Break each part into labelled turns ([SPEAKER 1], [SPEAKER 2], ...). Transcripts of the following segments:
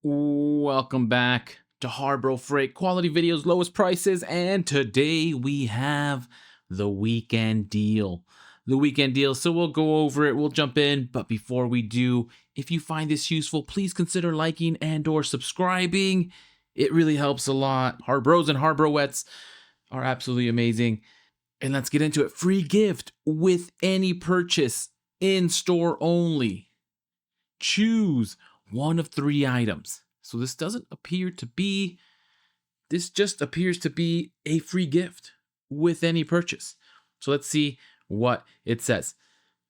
[SPEAKER 1] Welcome back to HARBRO Freight, quality videos, lowest prices, and today we have the weekend deal. So we'll go over it, we'll jump in, but before we do, if you find this useful, please consider liking and or subscribing. It really helps a lot. HARBROs and HARBROettes are absolutely amazing. And let's get into it. Free gift with any purchase, in store only. Choose one of 3 items. So this just appears to be a free gift with any purchase. So let's see what it says.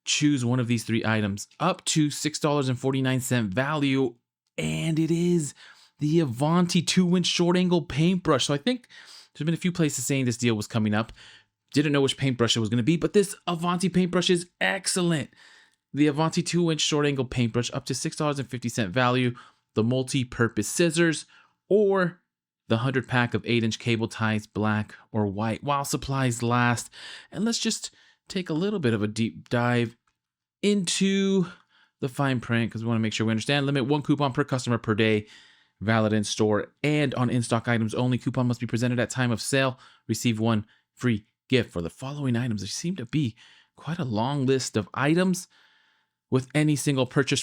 [SPEAKER 1] Choose one of these 3 items up to $6.49 value, and it is the Avanti 2-inch short angle paintbrush. So I think there's been a few places saying this deal was coming up. Didn't know which paintbrush it was going to be, but this Avanti paintbrush is excellent. The Avanti 2-inch short angle paintbrush up to $6.50 value, the multi-purpose scissors, or the 100 pack of 8-inch cable ties, black or white, while supplies last. And let's just take a little bit of a deep dive into the fine print because we want to make sure we understand. Limit 1 coupon per customer per day, valid in store and on in-stock items only. Coupon must be presented at time of sale. Receive 1 free gift for the following items. There seem to be quite a long list of items. With any single coupon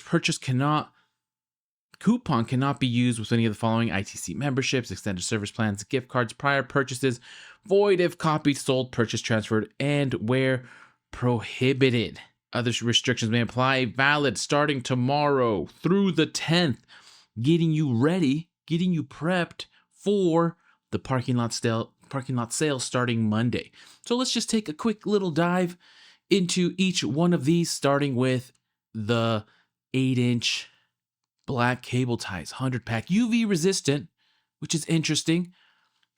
[SPEAKER 1] cannot be used with any of the following: ITC memberships, extended service plans, gift cards, prior purchases, void if copied, sold, purchased, transferred, and where prohibited. Other restrictions may apply. Valid starting tomorrow through the 10th, getting you ready, getting you prepped for the parking lot sale starting Monday. So let's just take a quick little dive into each one of these, starting with the 8-inch black cable ties, 100 pack, UV resistant, which is interesting,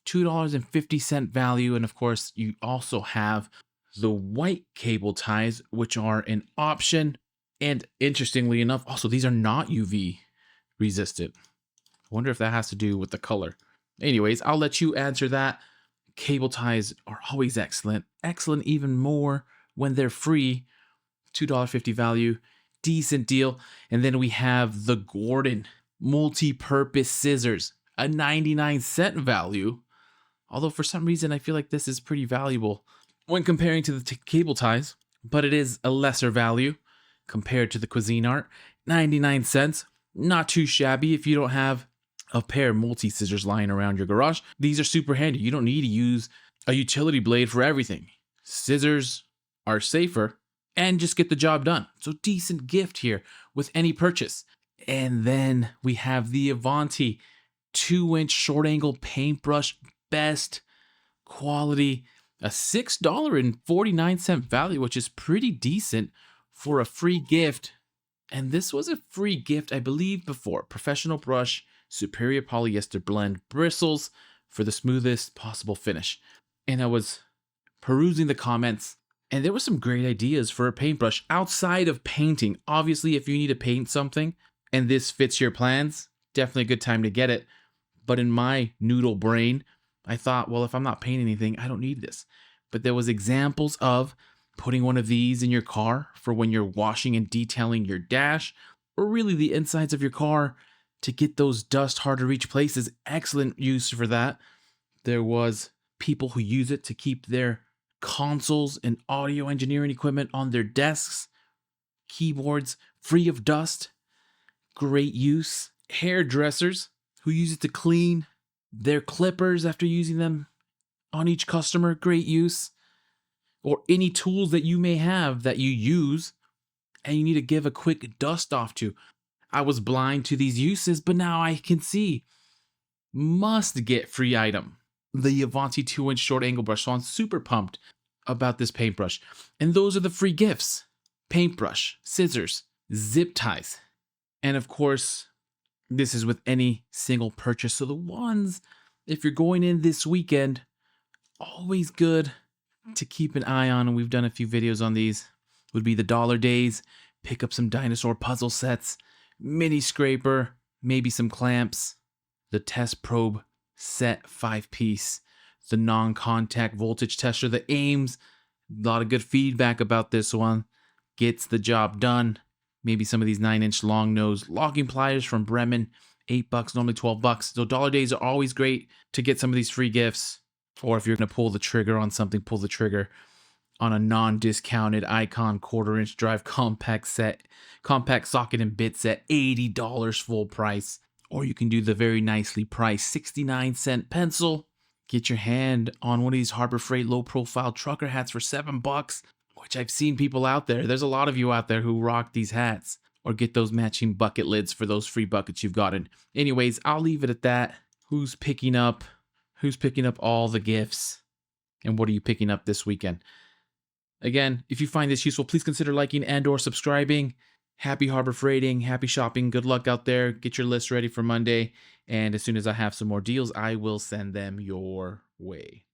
[SPEAKER 1] $2.50 value. And of course, you also have the white cable ties, which are an option. And interestingly enough, also, these are not UV resistant. I wonder if that has to do with the color. Anyways, I'll let you answer that. Cable ties are always excellent even more when they're free. $2.50 value, decent deal. And then we have the Gordon multi-purpose scissors, a 99-cent value. Although for some reason I feel like this is pretty valuable when comparing to the cable ties, but it is a lesser value compared to the Cuisinart. 99 cents, not too shabby if you don't have a pair of multi-scissors lying around your garage. These are super handy. You don't need to use a utility blade for everything. Scissors are safer and just get the job done. So decent gift here with any purchase. And then we have the Avanti 2-inch short angle paintbrush, best quality, a $6.49 value, which is pretty decent for a free gift. And this was a free gift, I believe, before. Professional brush, superior polyester blend, bristles for the smoothest possible finish. And I was perusing the comments, and there were some great ideas for a paintbrush outside of painting. Obviously, if you need to paint something and this fits your plans, definitely a good time to get it. But in my noodle brain, I thought, well, if I'm not painting anything, I don't need this. But there was examples of putting one of these in your car for when you're washing and detailing your dash, or really the insides of your car to get those dust hard to reach places. Excellent use for that. There was people who use it to keep their consoles and audio engineering equipment on their desks, keyboards free of dust. Great use. Hairdressers who use it to clean their clippers after using them on each customer. Great use. Or any tools that you may have that you use and you need to give a quick dust off to. I was blind to these uses, but now I can see. Must get free item. The Avanti 2-inch short angle brush. So I'm super pumped about this paintbrush. And those are the free gifts: paintbrush, scissors, zip ties. And of course, this is with any single purchase. So the ones, if you're going in this weekend, always good to keep an eye on, and we've done a few videos on these, would be the dollar days. Pick up some dinosaur puzzle sets, mini scraper, maybe some clamps, the test probe set 5-piece, the non-contact voltage tester, the Ames. A lot of good feedback about this one. Gets the job done. Maybe some of these 9-inch long nose locking pliers from Bremen, $8, normally $12. So dollar days are always great to get some of these free gifts. Or if you're going to pull the trigger on something, pull the trigger on a non-discounted Icon 1/4-inch drive compact socket and bit set, $80 full price. Or you can do the very nicely priced 69-cent pencil. Get your hand on one of these Harbor Freight low-profile trucker hats for $7, which I've seen people out there. There's a lot of you out there who rock these hats. Or get those matching bucket lids for those free buckets you've gotten. Anyways, I'll leave it at that. Who's picking up all the gifts? And what are you picking up this weekend? Again, if you find this useful, please consider liking and or subscribing. Happy Harbor Freighting, happy shopping, good luck out there. Get your list ready for Monday. And as soon as I have some more deals, I will send them your way.